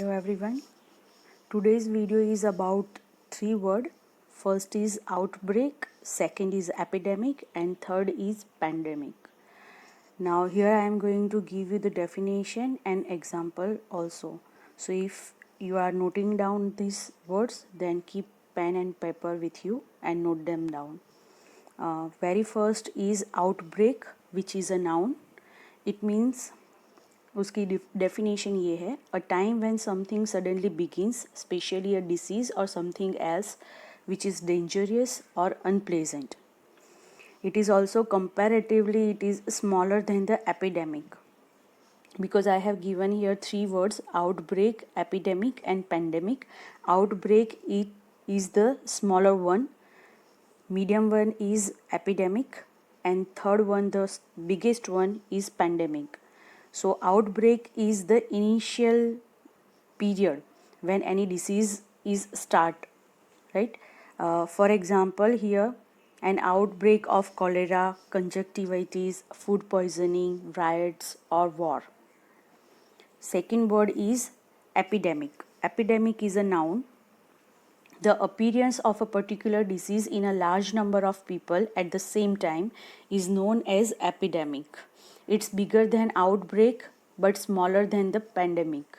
Hello everyone. Today's video is about three words. First is outbreak, second is epidemic, and third is pandemic. Now here I am going to give you the definition and example also. So if you are noting down these words, then keep pen and paper with you and note them down. Very first is outbreak, which is a noun. It means उसकी definition ये है a time when something suddenly begins, especially a disease or something else which is dangerous or unpleasant. It is also comparatively it is smaller than the epidemic, because I have given here three words: outbreak, epidemic and pandemic. Outbreak is the smaller one, medium one is epidemic, and third one, the biggest one, is pandemic. So outbreak is the initial period when any disease is start, right? For example, here an outbreak of cholera, conjunctivitis, food poisoning, riots or war. Second word is epidemic. Epidemic is a noun. The appearance of a particular disease in a large number of people at the same time is known as epidemic. It's bigger than outbreak but smaller than the pandemic.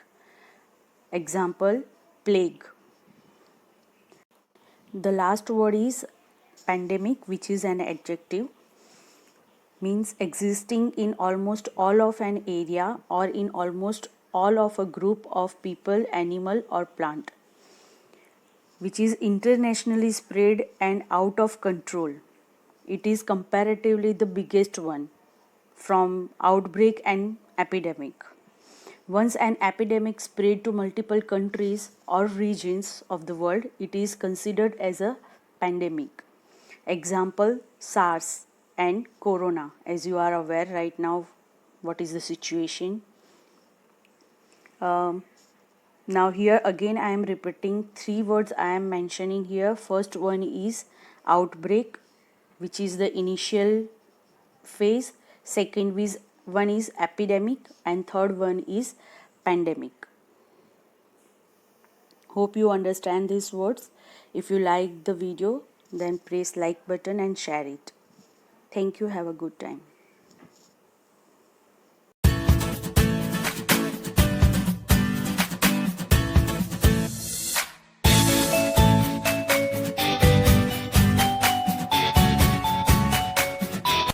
Example, plague. The last word is pandemic, which is an adjective, means existing in almost all of an area or in almost all of a group of people, animal or plant, which is internationally spread and out of control. It is comparatively the biggest one from outbreak and epidemic. Once an epidemic spread to multiple countries or regions of the world, it is considered as a pandemic. Example, SARS and Corona. As you are aware right now, what is the situation? Now here again I am repeating three words I am mentioning here. First one is outbreak, which is the initial phase. Second one is epidemic, and third one is pandemic. Hope you understand these words. If you like the video, then press like button and share it. Thank you. Have a good time.